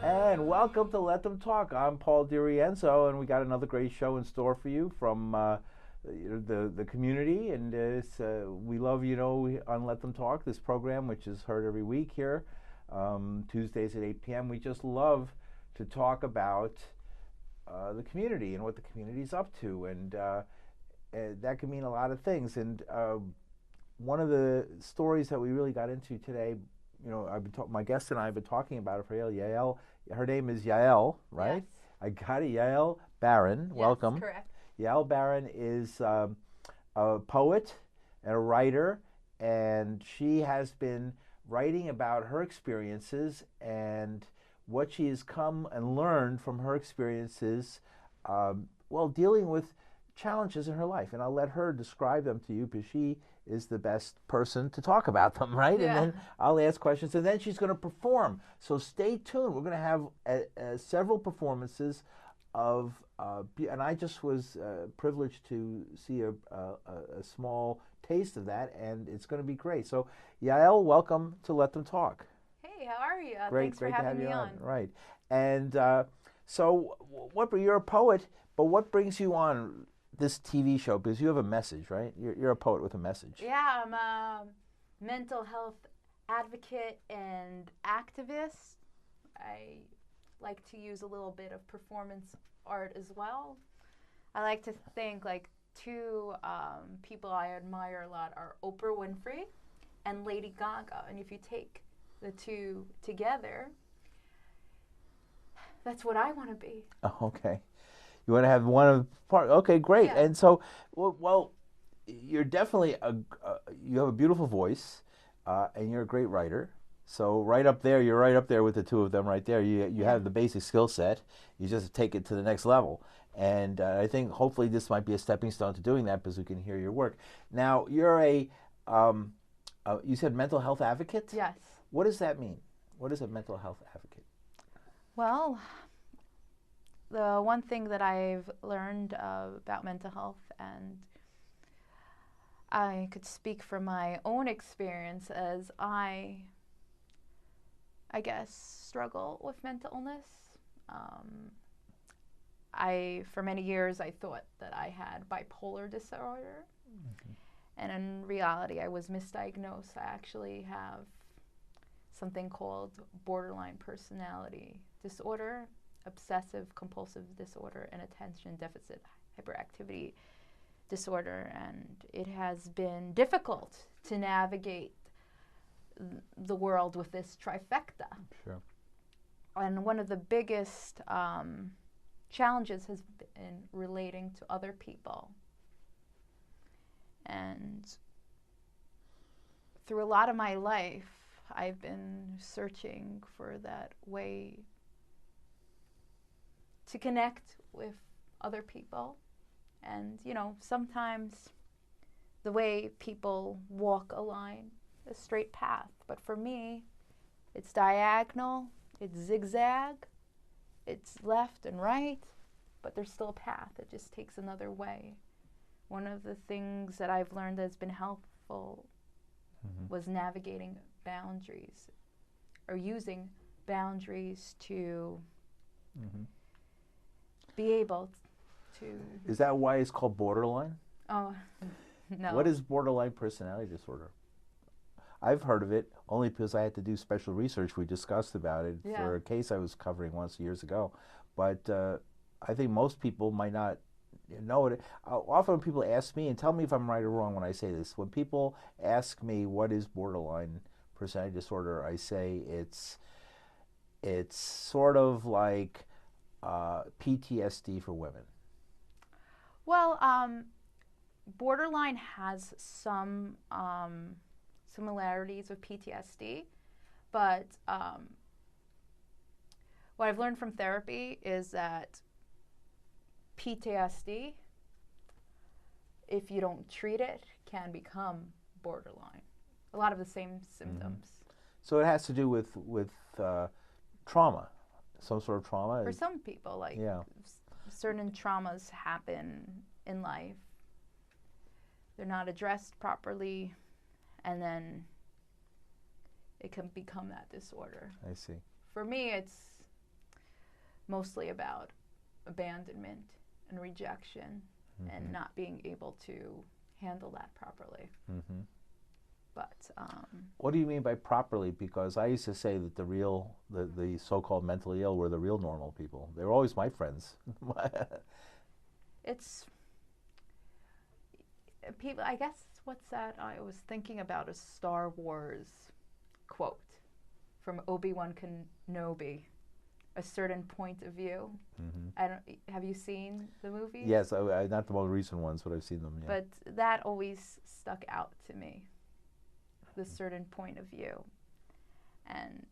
And welcome to Let Them Talk. I'm Paul DiRienzo, and we got another great show in store for you from the community. And we love, on Let Them Talk, this program, which is heard every week here, Tuesdays at 8 p.m. We just love to talk about the community and what the community is up to. And that can mean a lot of things. And one of the stories that we really got into today, my guest and I have been talking about it for Yael. Her name is Yael, right? Yes. I got it. Yael Baron. Yes, welcome. Correct. Yael Baron is a poet and a writer, and she has been writing about her experiences and what she has come and learned from her experiences while dealing with challenges in her life. And I'll let her describe them to you because she is the best person to talk about them, right? Yeah. And then I'll ask questions, and then she's going to perform. So stay tuned. We're going to have several performances of, and I just was privileged to see a small taste of that, and it's going to be great. So, Yael, welcome to Let Them Talk. Hey, how are you? Great, Thanks great for to have having you me on. on. Right, and so you're a poet, but what brings you on this TV show? Because you have a message, right? You're a poet with a message. Yeah, I'm a mental health advocate and activist. I like to use a little bit of performance art as well. I like to think like two people I admire a lot are Oprah Winfrey and Lady Gaga. And if you take the two together, that's what I want to be. Oh, okay. You want to have one of part? Okay, great. Yeah. And so, well, you're definitely you have a beautiful voice, and you're a great writer. So you're right up there with the two of them right there. You have the basic skill set. You just take it to the next level. And I think hopefully this might be a stepping stone to doing that because we can hear your work. Now you're you said mental health advocate? Yes. What does that mean? What is a mental health advocate? Well, the one thing that I've learned about mental health, and I could speak from my own experience as I guess, struggle with mental illness. For many years, I thought that I had bipolar disorder. Mm-hmm. And in reality, I was misdiagnosed. I actually have something called borderline personality disorder, obsessive compulsive disorder, and attention deficit hyperactivity disorder. And it has been difficult to navigate the world with this trifecta. Sure. And one of the biggest challenges has been relating to other people. And through a lot of my life, I've been searching for that way to connect with other people. And, sometimes the way people walk a line, a straight path. But for me, it's diagonal, it's zigzag, it's left and right, but there's still a path. It just takes another way. One of the things that I've learned that's been helpful was navigating boundaries or using boundaries to be able to... Is that why it's called borderline? Oh, no. What is borderline personality disorder? I've heard of it only because I had to do special research. We discussed about it for a case I was covering once years ago. But I think most people might not know it. Often when people ask me, and tell me if I'm right or wrong when I say this, when people ask me what is borderline personality disorder, I say it's sort of like PTSD for women. Well, borderline has some similarities with PTSD, but what I've learned from therapy is that PTSD, if you don't treat it, can become borderline. A lot of the same symptoms. So it has to do with trauma, some sort of trauma. For some people, like certain traumas happen in life. They're not addressed properly, and then it can become that disorder. I see. For me, it's mostly about abandonment and rejection and not being able to handle that properly. Mm-hmm. But what do you mean by properly? Because I used to say that the so-called mentally ill were the real normal people. They were always my friends. it's people. I guess what's that? I was thinking about a Star Wars quote from Obi-Wan Kenobi. A certain point of view. Mm-hmm. Have you seen the movies? Yes, not the most recent ones, but I've seen them. Yeah. But that always stuck out to me. The certain point of view, and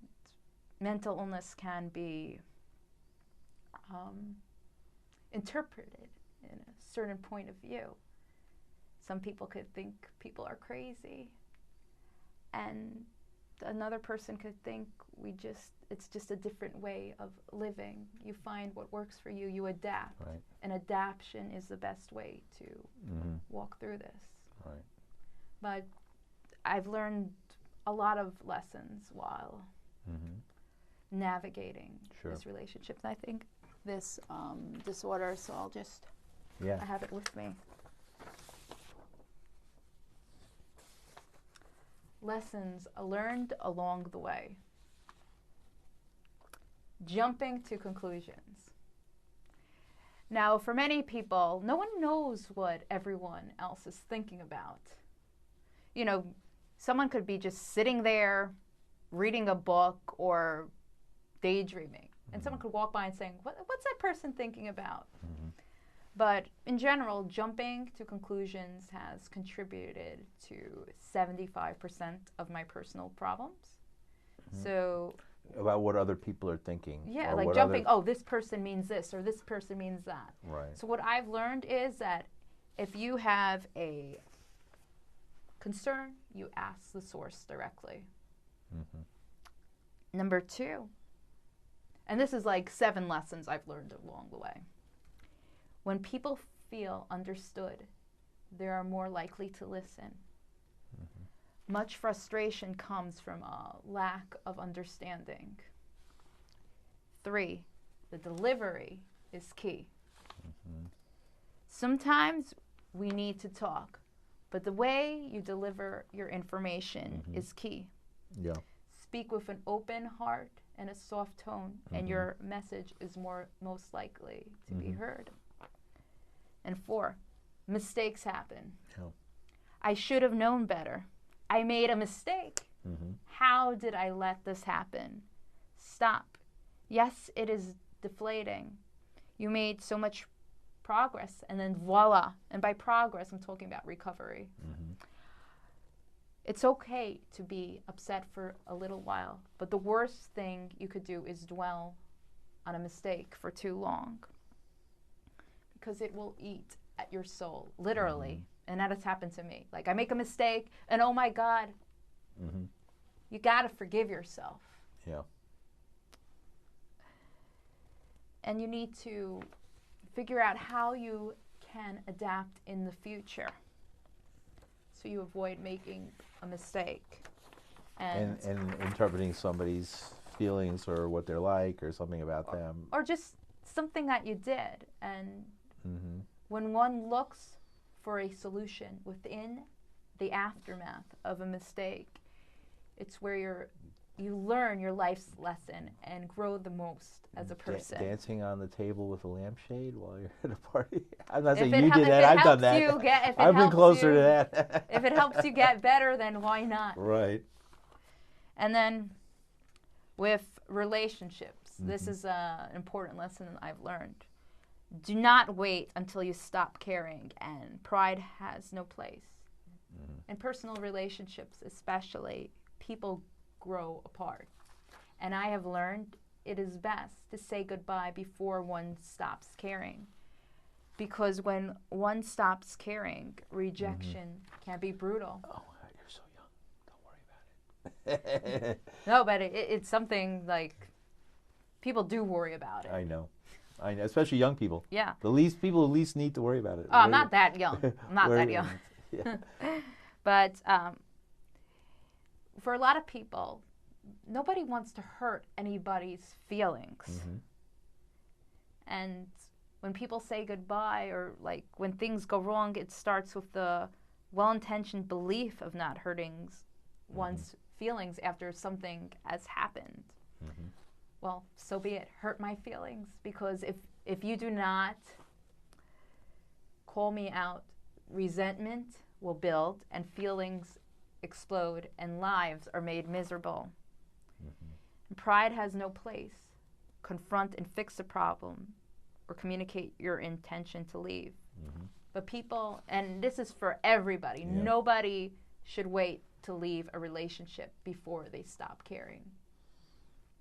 mental illness can be interpreted in a certain point of view. Some people could think people are crazy, and another person could think it's just a different way of living. You find what works for you, you adapt. Right. And adaptation is the best way to walk through this. Right. But I've learned a lot of lessons while navigating this relationship. And I think this disorder, so I'll just, I have it with me. Lessons learned along the way. Jumping to conclusions. Now, for many people, no one knows what everyone else is thinking about. You know, someone could be just sitting there reading a book or daydreaming, and someone could walk by and saying, what's that person thinking about? But in general, jumping to conclusions has contributed to 75% of my personal problems. So about what other people are thinking. Yeah, like jumping, this person means this or this person means that. Right. So what I've learned is that if you have a concern, you ask the source directly. Number 2, and this is like 7 lessons I've learned along the way. When people feel understood, they are more likely to listen. Much frustration comes from a lack of understanding. 3, the delivery is key. Sometimes we need to talk, but the way you deliver your information is key. Yeah. Speak with an open heart and a soft tone, and your message is most likely to be heard. And 4, mistakes happen. Yeah. I should have known better. I made a mistake. How did I let this happen? Stop. Yes, it is deflating. You made so much progress, and then voila. And by progress, I'm talking about recovery. It's okay to be upset for a little while, but the worst thing you could do is dwell on a mistake for too long, because it will eat at your soul, literally. And that has happened to me. Like, I make a mistake, and oh my God, you got to forgive yourself. Yeah. And you need to figure out how you can adapt in the future so you avoid making a mistake. And interpreting somebody's feelings or what they're like or something about them. Or just something that you did. And when one looks for a solution within the aftermath of a mistake, it's where you learn your life's lesson and grow the most as a person. Dancing on the table with a lampshade while you're at a party. I'm not saying you did that. I've done that. I've been closer to that. If it helps you get better, then why not? Right. And then with relationships, this is an important lesson that I've learned. Do not wait until you stop caring, and pride has no place. In personal relationships especially, people grow apart. And I have learned it is best to say goodbye before one stops caring. Because when one stops caring, rejection can be brutal. Oh, you're so young. Don't worry about it. No, but it's something like people do worry about it. I know, especially young people. Yeah. People who least need to worry about it. Oh, I'm not that young. I'm not that young. Yeah. But for a lot of people, nobody wants to hurt anybody's feelings. Mm-hmm. And when people say goodbye, or like when things go wrong, it starts with the well-intentioned belief of not hurting one's feelings after something has happened. Mm-hmm. Well, so be it. Hurt my feelings, because if you do not call me out, resentment will build and feelings explode and lives are made miserable. Mm-hmm. And pride has no place. Confront and fix a problem, or communicate your intention to leave. Mm-hmm. But people, and this is for everybody, nobody should wait to leave a relationship before they stop caring.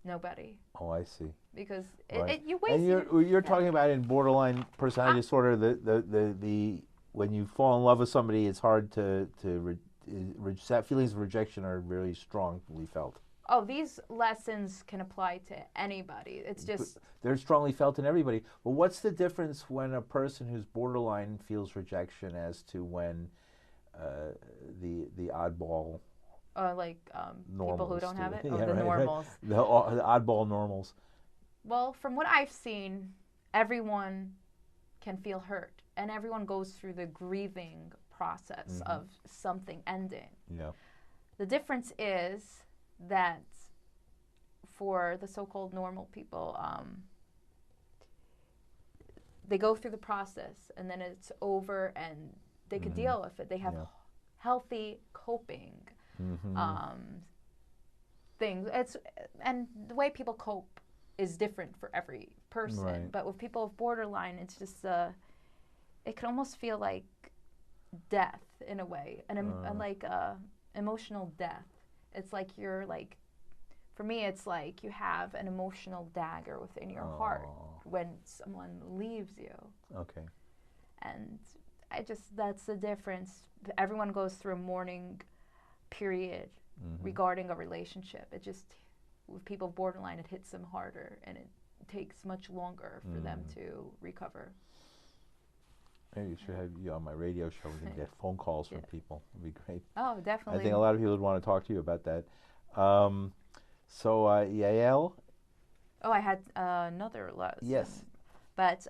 Nobody. Oh, I see. Because Right. you waste. And you're talking about in borderline personality disorder, the when you fall in love with somebody, it's hard feelings of rejection are really strongly felt. Oh, these lessons can apply to anybody. It's just they're strongly felt in everybody. Well, what's the difference when a person who's borderline feels rejection as to when the oddball people who don't have it, or yeah, the right, normals. right. The oddball normals. Well, from what I've seen, everyone can feel hurt, and everyone goes through the grieving process of something ending. Yeah. The difference is that for the so-called normal people, they go through the process, and then it's over, and they could deal with it. They have healthy coping things. And the way people cope is different for every person. Right. But with people with borderline, it's just it can almost feel like death in a way, and like emotional death. It's like for me, it's like you have an emotional dagger within your heart when someone leaves you. Okay. And that's the difference. Everyone goes through a mourning period regarding a relationship. It just, with people borderline, it hits them harder, and it takes much longer for them to recover. Maybe you should have you on my radio show. We can get phone calls from people. It'd be great. Oh, definitely. I think a lot of people would want to talk to you about that. So, Yael? Oh, I had another lesson. Yes. But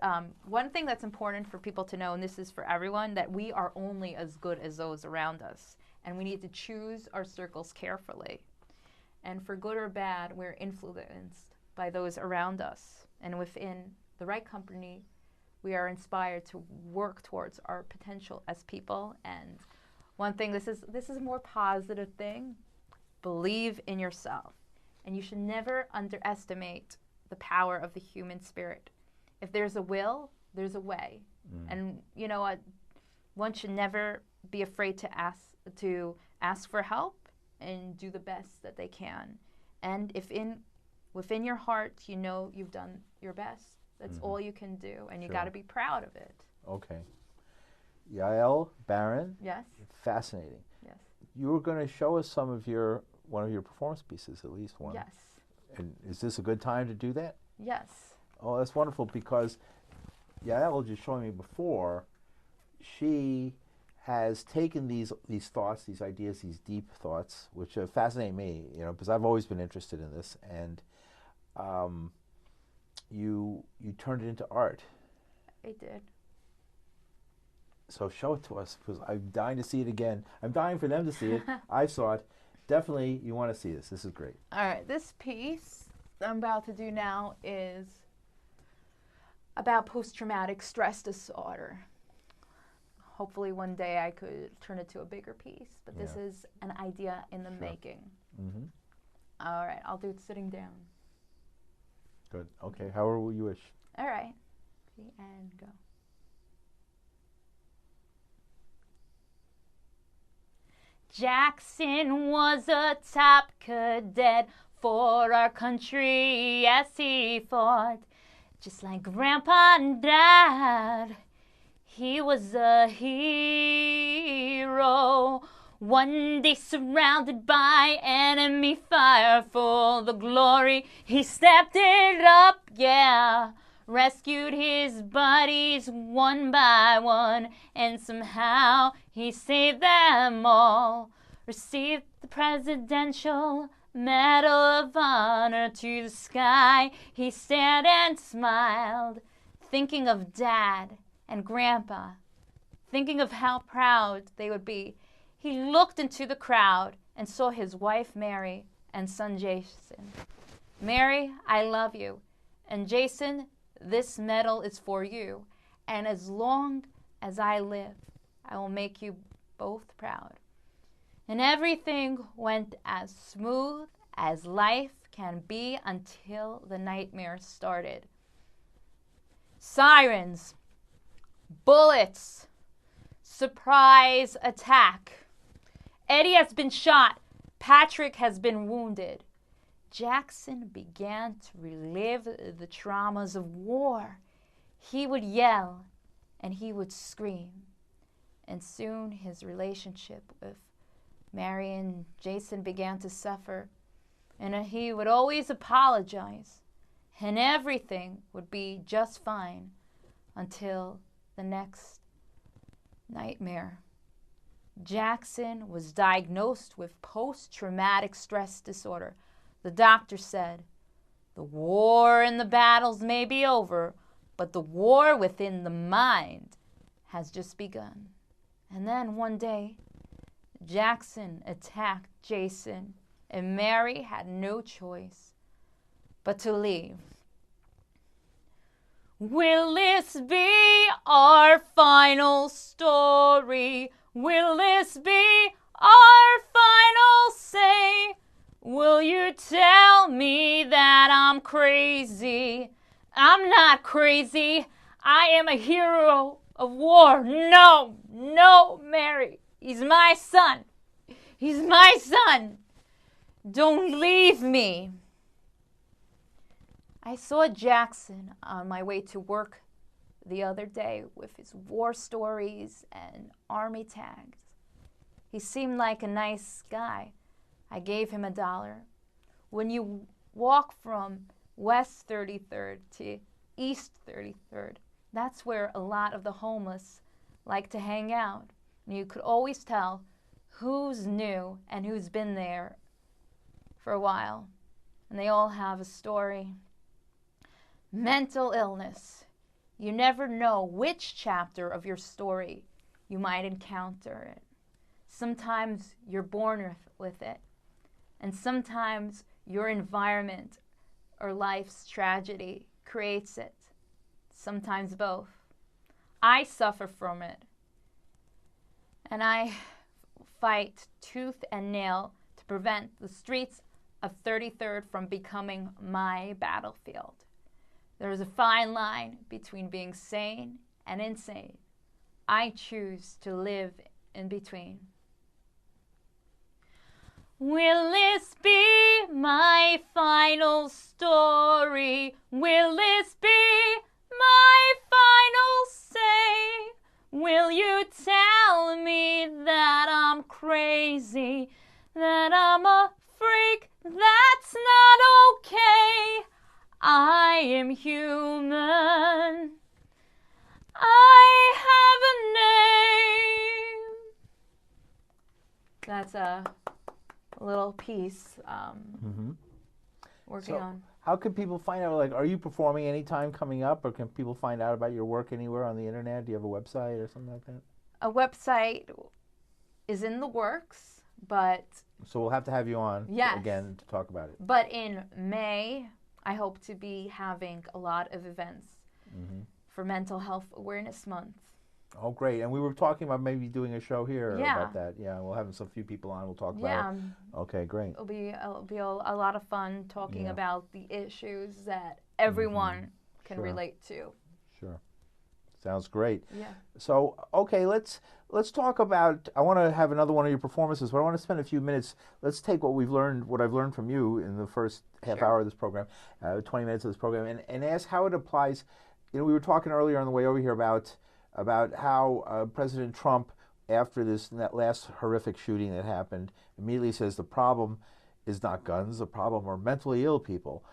one thing that's important for people to know, and this is for everyone, that we are only as good as those around us. And we need to choose our circles carefully. And for good or bad, we're influenced by those around us. And within the right company, we are inspired to work towards our potential as people. And one thing, this is a more positive thing, believe in yourself. And you should never underestimate the power of the human spirit. If there's a will, there's a way. And you know what? One should never be afraid to ask for help and do the best that they can. And if within your heart you know you've done your best, that's all you can do, and you got to be proud of it. Okay. Yael Baron. Yes. Fascinating. Yes. You were going to show us one of your performance pieces, at least one. Yes. And is this a good time to do that? Yes. Oh, that's wonderful, because Yael just showing me before, she has taken these thoughts, these ideas, these deep thoughts, which fascinate me, because I've always been interested in this, and you turned it into art. I did. So show it to us, because I'm dying to see it again. I'm dying for them to see it. I saw it. Definitely, you want to see this. This is great. All right, this piece that I'm about to do now is about post-traumatic stress disorder. Hopefully one day I could turn it to a bigger piece, but this is an idea in the making. All right, I'll do it sitting down. Good. Okay, however you wish. All right, and go. Jackson was a top cadet for our country as he fought. Just like Grandpa and Dad, he was a hero. One day surrounded by enemy fire, for the glory he stepped it up, yeah. Rescued his buddies one by one, and somehow he saved them all. Received the Presidential Medal of Honor to the sky. He stared and smiled, thinking of Dad and Grandpa, thinking of how proud they would be. He looked into the crowd and saw his wife Mary and son Jason. Mary, I love you. And Jason, this medal is for you. And as long as I live, I will make you both proud. And everything went as smooth as life can be until the nightmare started. Sirens, bullets, surprise attack. Eddie has been shot. Patrick has been wounded. Jackson began to relive the traumas of war. He would yell and he would scream. And soon his relationship with Mary and Jason began to suffer. And he would always apologize. And everything would be just fine until the next nightmare. Jackson was diagnosed with post-traumatic stress disorder. The doctor said, the war and the battles may be over, but the war within the mind has just begun. And then one day, Jackson attacked Jason, and Mary had no choice but to leave. Will this be our final story? Will this be our final say? Will you tell me that I'm crazy? I'm not crazy. I am a hero of war. No, Mary. He's my son. He's my son. Don't leave me. I saw Jackson on my way to work the other day with his war stories and army tags. He seemed like a nice guy. I gave him $1. When you walk from West 33rd to East 33rd, that's where a lot of the homeless like to hang out. And you could always tell who's new and who's been there for a while. And they all have a story. Mental illness. You never know which chapter of your story you might encounter it. Sometimes you're born with it. And sometimes your environment or life's tragedy creates it. Sometimes both. I suffer from it. And I fight tooth and nail to prevent the streets of 33rd from becoming my battlefield. There is a fine line between being sane and insane. I choose to live in between. Will this be my final story? Will this be my final say? Will you tell me that I'm crazy, that I'm a freak, that's not okay? I am human. I have a name. That's a little piece working on. How can people find out, like, are you performing anytime coming up, or can people find out about your work anywhere on the internet? Do you have a website or something like that? A website is in the works, but... So we'll have to have you on again to talk about it. But in May, I hope to be having a lot of events for Mental Health Awareness Month. Oh, great. And we were talking about maybe doing a show here about that. Yeah, we'll have some few people on. We'll talk about it. Okay, great. It'll be a lot of fun talking about the issues that everyone can relate to. Sure. Sounds great. Yeah. So, okay, let's talk about, I want to have another one of your performances, but I want to spend a few minutes. Let's take what I've learned from you in the first half hour of this program, 20 minutes of this program, and ask how it applies. You know, we were talking earlier on the way over here about how President Trump, after that last horrific shooting that happened, immediately says the problem is not guns, the problem are mentally ill people.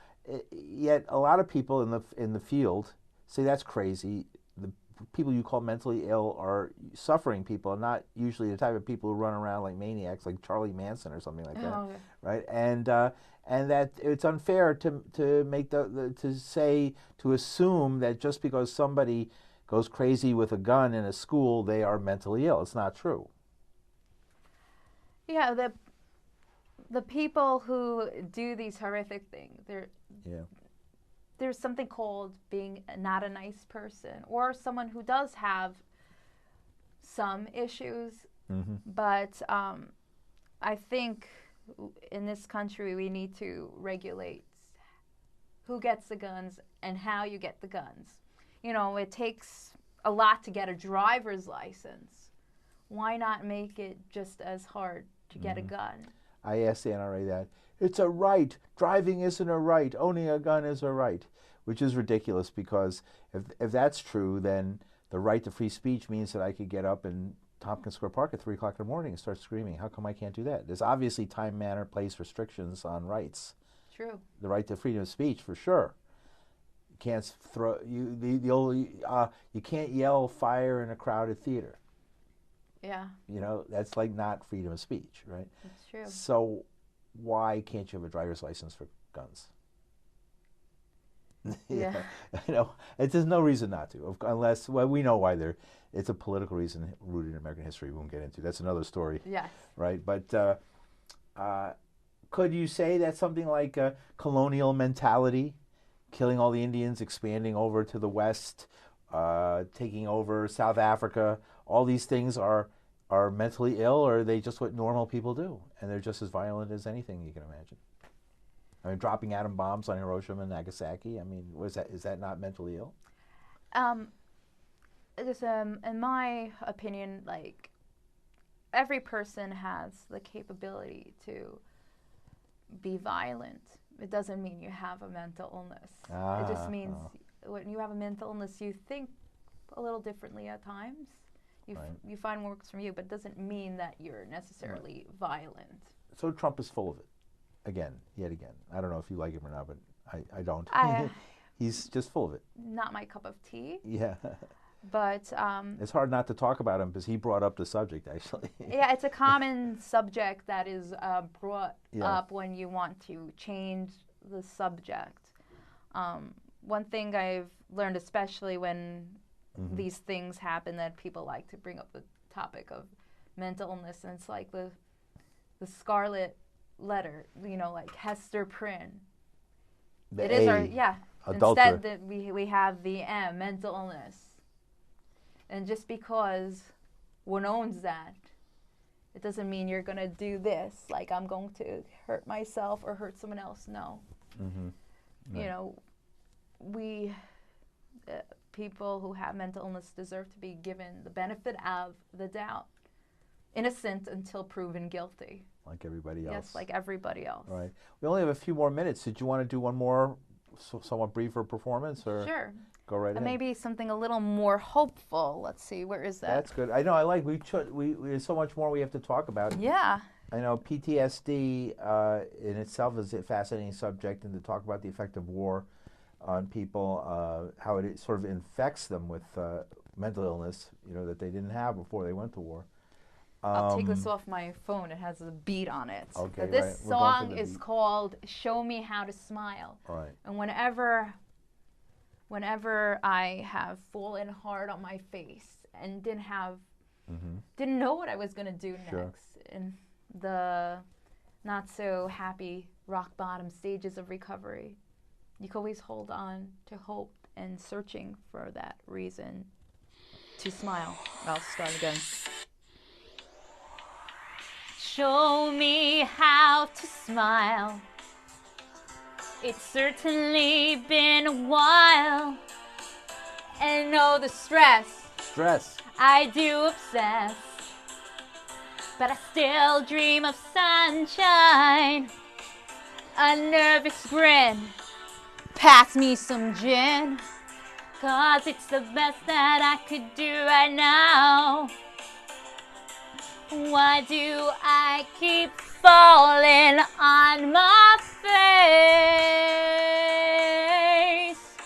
Yet a lot of people in the field say that's crazy. The people you call mentally ill are suffering people, and not usually the type of people who run around like maniacs, like Charlie Manson or something like that, Oh, right? And that it's unfair to make to assume that just because somebody goes crazy with a gun in a school, they are mentally ill. It's not true. yeah. The people who do these horrific things, Yeah. there's something called being not a nice person, or someone who does have some issues. Mm-hmm. But I think in this country we need to regulate who gets the guns and how you get the guns. You know, it takes a lot to get a driver's license. Why not make it just as hard to get a gun? I asked the NRA that. It's a right. Driving isn't a right. Owning a gun is a right, which is ridiculous, because if that's true, then the right to free speech means that I could get up in Tompkins Square Park at 3 o'clock in the morning and start screaming. How come I can't do that? There's obviously time, manner, place restrictions on rights. True. The right to freedom of speech, for sure. You can't you can't yell fire in a crowded theater. Yeah, You know, that's like not freedom of speech, right? that's true. So why can't you have a driver's license for guns? Yeah. You know, there's no reason not to, unless, well, we know why it's a political reason rooted in American history we won't get into. That's another story, Yes. right? But could you say that something like a colonial mentality, killing all the Indians, expanding over to the West, taking over South Africa, all these things are mentally ill, or are they just what normal people do? And they're just as violent as anything you can imagine. I mean, dropping atom bombs on Hiroshima and Nagasaki, I mean, is that not mentally ill? Just, in my opinion, like, every person has the capability to be violent. It doesn't mean you have a mental illness. It just means when you have a mental illness, you think a little differently at times. You find what works for you, but it doesn't mean that you're necessarily violent. So Trump is full of it, yet again. I don't know if you like him or not, but I don't. He's just full of it. Not my cup of tea. Yeah. But it's hard not to talk about him because he brought up the subject, actually. Yeah, it's a common subject that is brought up when you want to change the subject. One thing I've learned, especially when these things happen, that people like to bring up the topic of mental illness, and it's like the Scarlet letter, you know, like Hester Prynne. It is our adulterer. Instead, that we have the M, mental illness. And just because one owns that, it doesn't mean you're going to do this. Like, I'm going to hurt myself or hurt someone else. No. You know, people who have mental illness deserve to be given the benefit of the doubt. Innocent until proven guilty. Like everybody else. Yes, like everybody else. Right. We only have a few more minutes. Did you want to do one more somewhat briefer performance? Or sure. Go right ahead. Maybe something a little more hopeful. Let's see, where is that? That's good. I know. I like. There's so much more we have to talk about. Yeah. I know PTSD in itself is a fascinating subject, and to talk about the effect of war on people, how it sort of infects them with mental illness, you know, that they didn't have before they went to war. I'll take this off my phone. It has a beat on it. Okay, but this right. song is called "Show Me How to Smile." All right. And whenever I have fallen hard on my face and didn't know what I was going to do next in the not so happy rock bottom stages of recovery, you can always hold on to hope and searching for that reason to smile. I'll start again. Show me how to smile. It's certainly been a while. And the stress. I do obsess. But I still dream of sunshine. A nervous grin. Pass me some gin. 'Cause it's the best that I could do right now. Why do I keep falling on my face?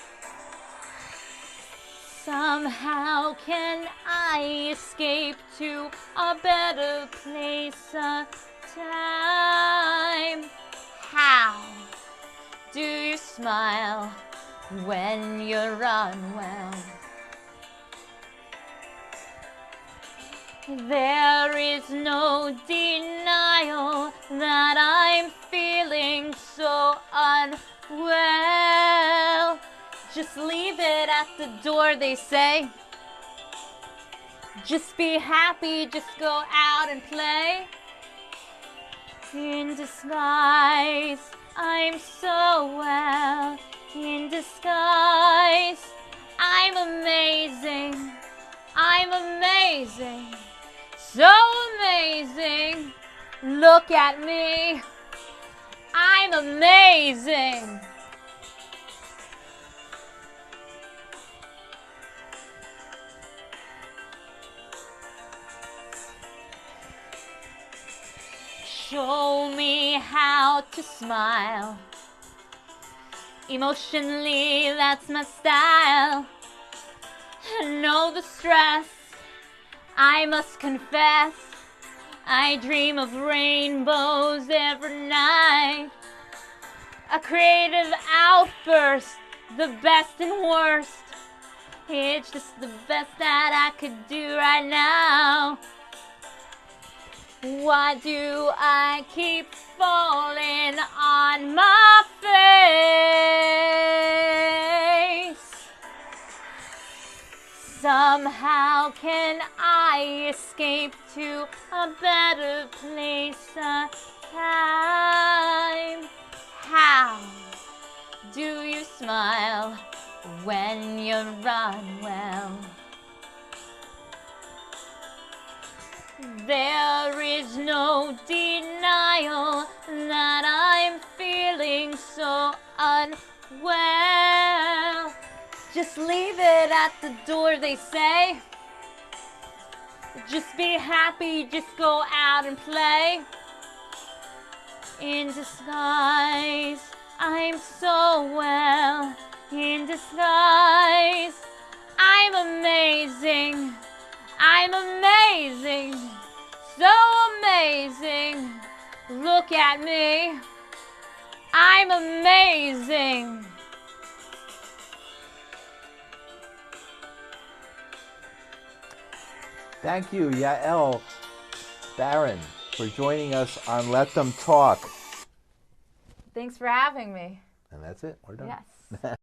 Somehow how can I escape to a better place of time? How do you smile when you're unwell? There is no denial that I'm feeling so unwell. Just leave it at the door, they say. Just be happy, just go out and play. In disguise, I'm so well. In disguise, I'm amazing. I'm amazing. So amazing. Look at me. I'm amazing. Show me how to smile. Emotionally, that's my style. Know the stress, I must confess. I dream of rainbows every night. A creative outburst, the best and worst. It's just the best that I could do right now. Why do I keep falling on my face? Somehow can I escape to a better place of time? How do you smile when you're unwell? There is no denial that I'm feeling so unwell. Just leave it at the door, they say. Just be happy, just go out and play. In disguise, I'm so well. In disguise, I'm amazing. I'm amazing. So amazing. Look at me. I'm amazing. Thank you, Yael Baron, for joining us on Let Them Talk. Thanks for having me. And that's it. We're done. Yes.